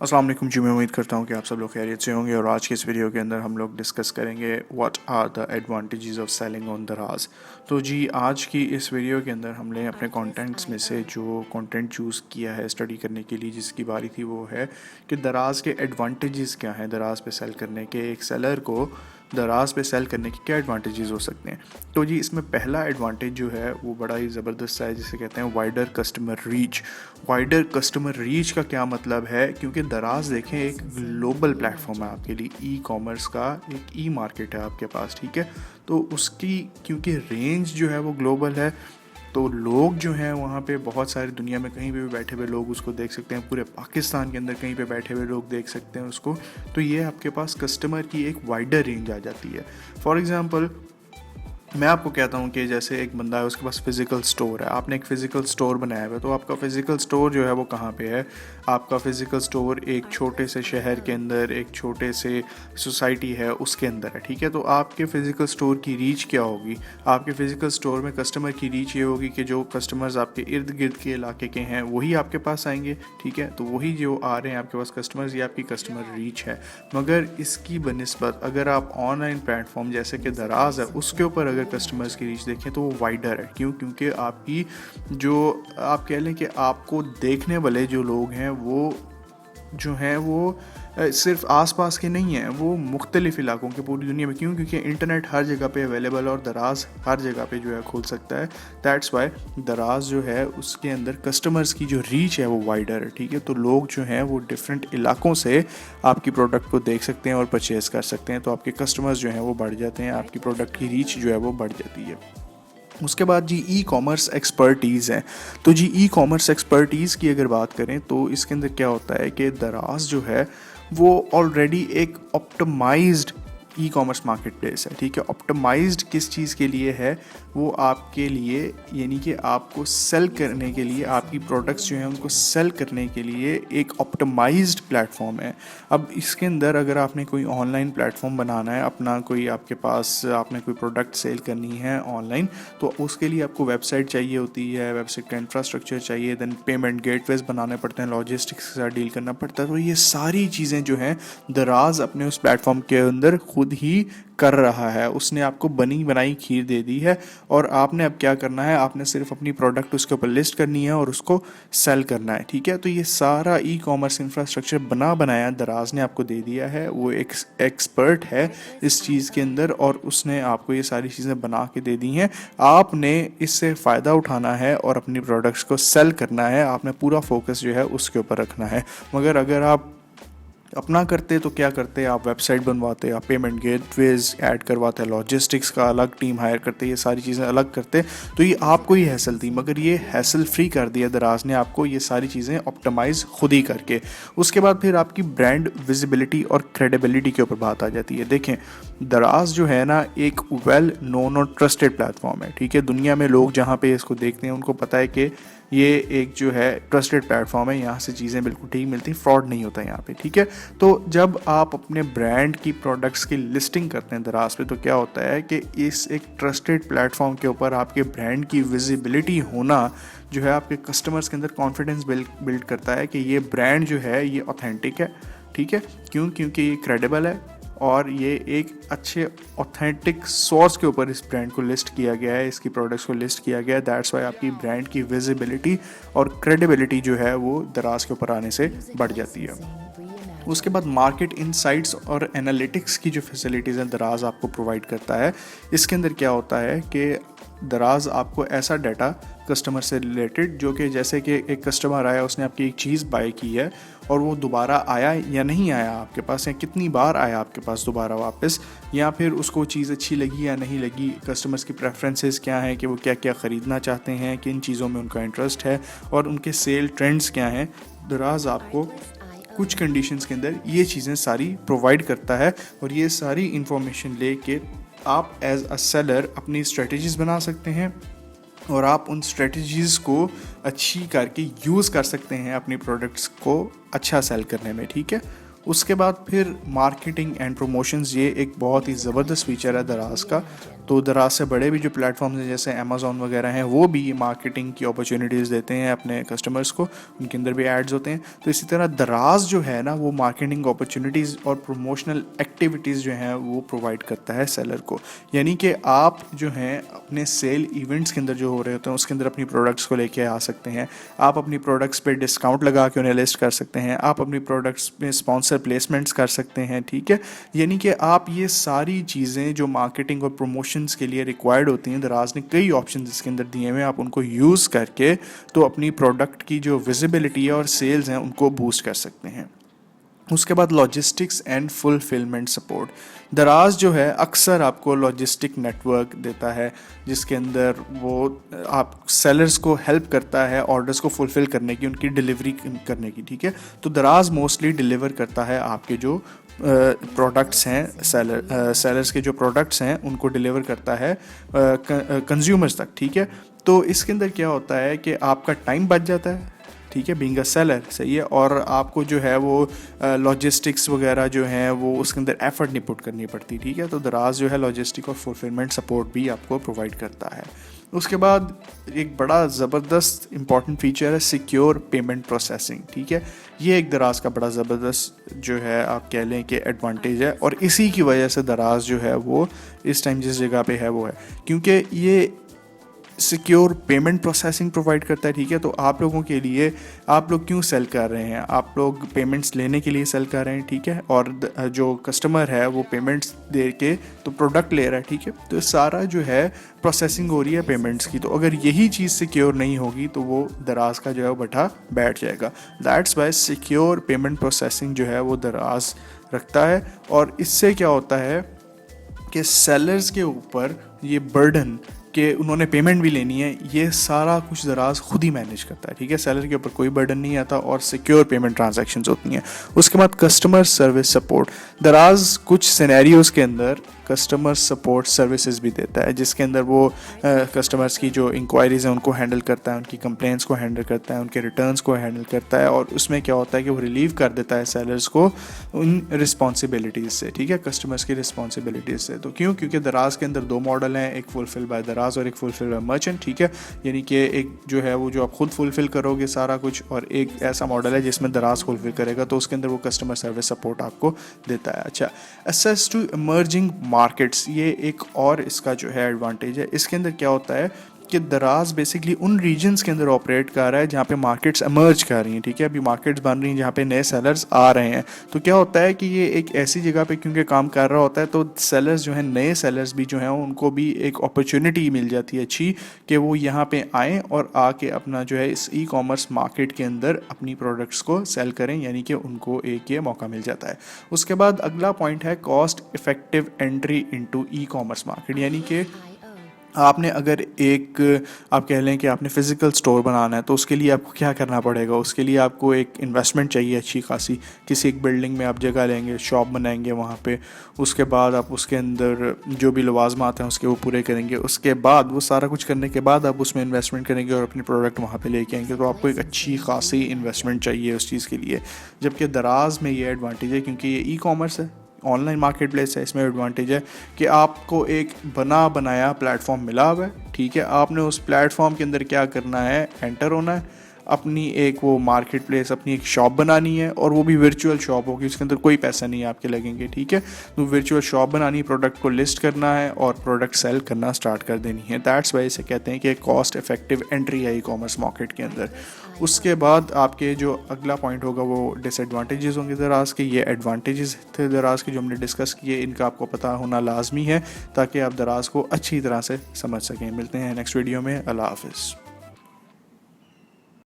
अस्सलाम वालेकुम जी। मैं उम्मीद करता हूँ कि आप सब लोग खैरियत से होंगे और आज के इस वीडियो के अंदर हम लोग डिस्कस करेंगे what are the advantages of selling on Daraz. तो जी आज की इस वीडियो के अंदर हमने अपने कंटेंट्स में से जो कंटेंट चूज़ किया है स्टडी करने के लिए जिसकी बारी थी वो है कि दराज के एडवांटेजेस क्या हैं। दराज पे सेल करने के एक सेलर को दराज पे सेल करने के क्या एडवांटेजेस हो सकते हैं। तो जी इसमें पहला एडवांटेज जो है वो बड़ा ही ज़बरदस्त है, जिसे कहते हैं wider customer reach. Wider customer reach का क्या मतलब है, क्योंकि दराज देखें एक ग्लोबल प्लेटफॉर्म है आपके लिए, ई कॉमर्स का एक ई मार्केट है आपके पास, ठीक है। तो उसकी क्योंकि रेंज जो है वो ग्लोबल है, तो लोग जो हैं वहाँ पे बहुत सारी दुनिया में कहीं पे भी बैठे हुए लोग उसको देख सकते हैं। पूरे पाकिस्तान के अंदर कहीं पे बैठे हुए लोग देख सकते हैं उसको। तो ये आपके पास कस्टमर की एक वाइडर रेंज आ जाती है। फॉर एग्ज़ाम्पल मैं आपको कहता हूँ कि जैसे एक बंदा है, उसके पास फिज़िकल स्टोर है, आपने एक फ़िज़िकल स्टोर बनाया हुआ है। तो आपका फ़िज़िकल स्टोर जो है वो कहाँ पे है? आपका फ़िज़िकल स्टोर एक छोटे से शहर के अंदर, एक छोटे से सोसाइटी है उसके अंदर है, ठीक है। तो आपके फ़िज़िकल स्टोर की रीच क्या होगी? आपके फ़िज़िकल स्टोर में कस्टमर की रीच ये होगी कि जो कस्टमर्स आपके इर्द गिर्द के इलाके के हैं वही आपके पास आएंगे, ठीक है। तो वही जो आ रहे हैं आपके पास कस्टमर्स, ये आपकी कस्टमर रीच है। मगर इसकी बनिस्बत अगर आप ऑनलाइन प्लेटफॉर्म जैसे कि दराज है उसके ऊपर अगर कस्टमर्स की रीच देखें तो वो वाइडर है। क्यों? क्योंकि आपकी जो आप कह लें कि आपको देखने वाले जो लोग हैं वो जो हैं वो सिर्फ आसपास के नहीं हैं, वो मुख्तलिफ इलाकों के पूरी दुनिया में। क्यों? क्योंकि इंटरनेट हर जगह पे अवेलेबल है और दराज हर जगह पे जो है खुल सकता है। दैट्स वाई दराज जो है उसके अंदर कस्टमर्स की जो रीच है वो वाइडर है, ठीक है। तो लोग जो हैं वो डिफरेंट इलाकों से आपकी प्रोडक्ट को देख सकते हैं और परचेज़ कर सकते हैं। तो आपके कस्टमर्स जो हैं वो बढ़ जाते हैं, आपकी प्रोडक्ट की रीच जो है वो बढ़ जाती है। उसके बाद जी ई कॉमर्स एक्सपर्टीज़ है। तो जी ई कॉमर्स एक्सपर्टीज़ की अगर बात करें तो इसके अंदर क्या होता है कि दराज जो है वो ऑलरेडी एक optimised e commerce market place है, ठीक है। ऑप्टिमाइज्ड किस चीज़ के लिए है? वो आपके लिए यानी कि आपको सेल करने के लिए, आपकी प्रोडक्ट्स जो हैं उनको सेल करने के लिए एक ऑप्टिमाइज्ड प्लेटफॉर्म है। अब इसके अंदर अगर आपने कोई ऑनलाइन प्लेटफॉर्म बनाना है अपना, कोई आपके पास आपने कोई प्रोडक्ट सेल करनी है ऑनलाइन, तो उसके लिए आपको वेबसाइट चाहिए होती है, वेबसाइट का इंफ्रास्ट्रक्चर चाहिए, देन पेमेंट गेटवेज बनाने पड़ते हैं, लॉजिस्टिक्स के साथ डील करना पड़ता है। तो ये सारी चीज़ें जो हैं दराज अपने उस प्लेटफॉर्म के अंदर खुद ही कर रहा है। उसने आपको बनी बनाई खीर दे दी है और आपने अब क्या करना है, आपने सिर्फ अपनी प्रोडक्ट उसके ऊपर लिस्ट करनी है और उसको सेल करना है, ठीक है। तो ये सारा ई कॉमर्स इंफ्रास्ट्रक्चर बना बनाया दराज ने आपको दे दिया है। वो एक एक्सपर्ट है इस चीज़ के अंदर और उसने आपको ये सारी चीज़ें बना के दे दी हैं। आपने इससे फ़ायदा उठाना है और अपनी प्रोडक्ट्स को सेल करना है। आपने पूरा फोकस जो है उसके ऊपर रखना है। मगर अगर आप अपना करते तो क्या करते, आप वेबसाइट बनवाते, आप पेमेंट गेटवेज ऐड करवाते, लॉजिस्टिक्स का अलग टीम हायर करते, ये सारी चीज़ें अलग करते, तो ये आपको ही हैसल थी। मगर ये हैसल फ्री कर दिया दराज ने आपको, ये सारी चीज़ें ऑप्टिमाइज़ खुद ही करके। उसके बाद फिर आपकी ब्रांड विजिबिलिटी और क्रेडिबिलिटी के ऊपर बात आ जाती है। देखें दराज जो है ना एक वेल नोन और ट्रस्टेड प्लेटफॉर्म है, ठीक है। दुनिया में लोग जहाँ पे इसको देखते हैं उनको पता है कि ये एक जो है ट्रस्टेड प्लेटफॉर्म है, यहाँ से चीज़ें बिल्कुल ठीक मिलती, फ्रॉड नहीं होता यहाँ पे, ठीक है। तो जब आप अपने ब्रांड की प्रोडक्ट्स की लिस्टिंग करते हैं दराज पे, तो क्या होता है कि इस एक ट्रस्टेड प्लेटफॉर्म के ऊपर आपके ब्रांड की विजिबिलिटी होना जो है आपके कस्टमर्स के अंदर कॉन्फिडेंस बिल्ड करता है कि ये ब्रांड जो है ये ऑथेंटिक है, ठीक है। क्यों? क्योंकि ये क्रेडिबल है और ये एक अच्छे ऑथेंटिक सोर्स के ऊपर इस ब्रांड को लिस्ट किया गया है, इसकी प्रोडक्ट्स को लिस्ट किया गया है। दैट्स वाई आपकी ब्रांड की विजिबिलिटी और क्रेडिबिलिटी जो है वो दराज के ऊपर आने से बढ़ जाती है। उसके बाद मार्केट इनसाइट्स और एनालिटिक्स की जो फैसिलिटीज़ हैं दराज आपको प्रोवाइड करता है। इसके अंदर क्या होता है कि दराज आपको ऐसा डाटा कस्टमर से रिलेटेड, जो कि जैसे कि एक कस्टमर आया, उसने आपकी एक चीज़ बाय की है और वो दोबारा आया या नहीं आया आपके पास, या कितनी बार आया आपके पास दोबारा वापस, या फिर उसको चीज़ अच्छी लगी या नहीं लगी, कस्टमर्स की प्रेफरेंसेस क्या हैं कि वो क्या क्या ख़रीदना चाहते हैं, किन चीज़ों में उनका इंटरेस्ट है और उनके सेल ट्रेंड्स क्या हैं। दराज आपको कुछ कंडीशंस के अंदर ये चीज़ें सारी प्रोवाइड करता है और ये सारी इंफॉर्मेशन लेके आप एज अ सेलर अपनी स्ट्रेटजीज़ बना सकते हैं और आप उन स्ट्रेटजीज़ को अच्छी करके यूज़ कर सकते हैं अपनी प्रोडक्ट्स को अच्छा सेल करने में, ठीक है। उसके बाद फिर मार्केटिंग एंड प्रमोशंस, ये एक बहुत ही ज़बरदस्त फीचर है दराज का। तो दराज से बड़े भी जो प्लेटफॉर्म्स हैं जैसे अमेज़ॉन वगैरह हैं, वो भी मार्केटिंग की अपॉर्चुनिटीज़ देते हैं अपने कस्टमर्स को, उनके अंदर भी एड्स होते हैं। तो इसी तरह दराज जो है ना, वो मार्केटिंग अपॉर्चुनिटीज़ और प्रमोशनल एक्टिविटीज़ जो हैं वो प्रोवाइड करता है सेलर को। यानी कि आप जो हैं अपने सेल इवेंट्स के अंदर जो हो रहे होते हैं उसके अंदर अपनी प्रोडक्ट्स को लेके आ सकते हैं। आप अपनी प्रोडक्ट्स पे डिस्काउंट लगा के उन्हें लिस्ट कर सकते हैं। आप अपनी प्रोडक्ट्स में स्पॉन्सर प्लेसमेंट्स कर सकते हैं, ठीक है। यानी कि आप ये सारी चीज़ें जो मार्केटिंग और प्रमोशंस के लिए रिक्वायर्ड होती हैं, दराज ने कई ऑप्शन इसके अंदर दिए हुए हैं। आप उनको यूज़ करके तो अपनी प्रोडक्ट की जो विजिबिलिटी है और सेल्स हैं उनको बूस्ट कर सकते हैं। उसके बाद लॉजिस्टिक्स एंड फुलफिलमेंट सपोर्ट। दराज जो है अक्सर आपको लॉजिस्टिक नेटवर्क देता है, जिसके अंदर वो आप सेलर्स को हेल्प करता है ऑर्डर्स को फुलफ़िल करने की, उनकी डिलीवरी करने की, ठीक है। तो दराज मोस्टली डिलीवर करता है आपके जो प्रोडक्ट्स हैं, सेलर्स के जो प्रोडक्ट्स हैं उनको डिलीवर करता है कंज्यूमर्स तक, ठीक है। तो इसके अंदर क्या होता है कि आपका टाइम बच जाता है, ठीक है, बीइंग अ सेलर, सही है। और आपको जो है वो लॉजिस्टिक्स वगैरह जो हैं वो उसके अंदर एफर्ट नहीं पुट करनी पड़ती, ठीक है। तो दराज जो है लॉजिस्टिक और फुलफिलमेंट सपोर्ट भी आपको प्रोवाइड करता है। उसके बाद एक बड़ा ज़बरदस्त इंपॉर्टेंट फीचर है सिक्योर पेमेंट प्रोसेसिंग, ठीक है। ये एक दराज का बड़ा ज़बरदस्त जो है आप कह लें कि एडवांटेज है, और इसी की वजह से दराज जो है वो इस टाइम जिस जगह पे है वो है, क्योंकि ये सिक्योर पेमेंट प्रोसेसिंग प्रोवाइड करता है, ठीक है। तो आप लोगों के लिए, आप लोग क्यों सेल कर रहे हैं, आप लोग पेमेंट्स लेने के लिए सेल कर रहे हैं, ठीक है। और जो कस्टमर है वो पेमेंट्स दे के तो प्रोडक्ट ले रहा है, ठीक है। तो सारा जो है प्रोसेसिंग हो रही है पेमेंट्स की। तो अगर यही चीज़ सिक्योर नहीं होगी तो वो दराज का जो है वो बैठा बैठ जाएगा। That's why secure payment processing जो है वो दराज रखता है। और इससे क्या होता है कि सेलर्स के ऊपर ये बर्डन कि उन्होंने पेमेंट भी लेनी है, ये सारा कुछ दराज खुद ही मैनेज करता है, ठीक है। सेलर के ऊपर कोई बर्डन नहीं आता और सिक्योर पेमेंट ट्रांजैक्शंस होती हैं। उसके बाद कस्टमर सर्विस सपोर्ट। दराज कुछ सिनेरियोज़ के अंदर कस्टमर सपोर्ट सर्विसेज भी देता है, जिसके अंदर वो कस्टमर्स की जो इंक्वायरीज़ हैं उनको हैंडल करता है, उनकी कंप्लेंट्स को हैंडल करता है, उनके रिटर्न्स को हैंडल करता है। और उसमें क्या होता है कि वो रिलीव कर देता है सेलर्स को उन रिस्पॉन्सिबिलिटीज़ से, ठीक है, कस्टमर्स की रिस्पॉन्सिबिलिटीज़ से। तो क्योंकि दराज के अंदर दो मॉडल हैं, एक फुलफिल बाय दराज और एक फुलफिल बाय मर्चेंट, ठीक है। यानी कि एक जो है वो जो आप खुद फुलफिल करोगे सारा कुछ, और एक ऐसा मॉडल है जिसमें दराज फुलफिल करेगा, तो उसके अंदर वो कस्टमर सर्विस सपोर्ट आपको देता है। अच्छा, एक्सेस टू इमर्जिंग मार्केट्स, ये एक और इसका जो है एडवांटेज है। इसके अंदर क्या होता है कि दराज बेसिकली उन रीजन्स के अंदर ऑपरेट कर रहा है जहाँ पे मार्केट्स इमर्ज कर रही हैं, ठीक है। अभी मार्केट्स बन रही हैं जहाँ पे नए सेलर्स आ रहे हैं। तो क्या होता है कि ये एक ऐसी जगह पे क्योंकि काम कर रहा होता है, तो सेलर्स जो हैं, नए सेलर्स भी जो हैं, उनको भी एक अपॉर्चुनिटी मिल जाती है अच्छी कि वो यहाँ पे आएँ और आके अपना जो है इस ई कॉमर्स मार्केट के अंदर अपनी प्रोडक्ट्स को सेल करें, यानी कि उनको एक ये मौका मिल जाता है। उसके बाद अगला पॉइंट है कॉस्ट इफेक्टिव एंट्री इनटू ई कॉमर्स मार्केट। यानी कि आपने अगर एक, आप कह लें कि आपने फ़िज़िकल स्टोर बनाना है, तो उसके लिए आपको क्या करना पड़ेगा, उसके लिए आपको एक इन्वेस्टमेंट चाहिए अच्छी खासी। किसी एक बिल्डिंग में आप जगह लेंगे, शॉप बनाएंगे वहाँ पे, उसके बाद आप उसके अंदर जो भी लवाजमात हैं उसके वो पूरे करेंगे। उसके बाद वो सारा कुछ करने के बाद आप उसमें इन्वेस्टमेंट करेंगे और अपनी प्रोडक्ट वहाँ पे लेके आएंगे। तो आपको एक अच्छी खासी इन्वेस्टमेंट चाहिए उस चीज़ के लिए। जबकि दराज में ये एडवांटेज है क्योंकि ये ई कॉमर्स है, ऑनलाइन मार्केट प्लेस है, इसमें एडवांटेज है कि आपको एक बना बनाया प्लेटफॉर्म मिला हुआ है, ठीक है। आपने उस प्लेटफॉर्म के अंदर क्या करना है, एंटर होना है, अपनी एक वो मार्केट प्लेस, अपनी एक शॉप बनानी है, और वो भी वर्चुअल शॉप होगी, उसके अंदर कोई पैसा नहीं आपके लगेंगे, ठीक है। तो वर्चुअल शॉप बनानी, प्रोडक्ट को लिस्ट करना है और प्रोडक्ट सेल करना स्टार्ट कर देनी है। दैट्स वाई इसे कहते हैं कि कॉस्ट इफेक्टिव एंट्री है ई कॉमर्स मार्केट के अंदर। उसके बाद आपके जो अगला पॉइंट होगा वो डिसएडवांटेजेस होंगे दराज के। ये एडवांटेजेस थे दराज के जो हमने डिस्कस किए, इनका आपको पता होना लाजमी है ताकि आप दराज को अच्छी तरह से समझ सकें। मिलते हैं नेक्स्ट वीडियो में। अल्लाह हाफिज़।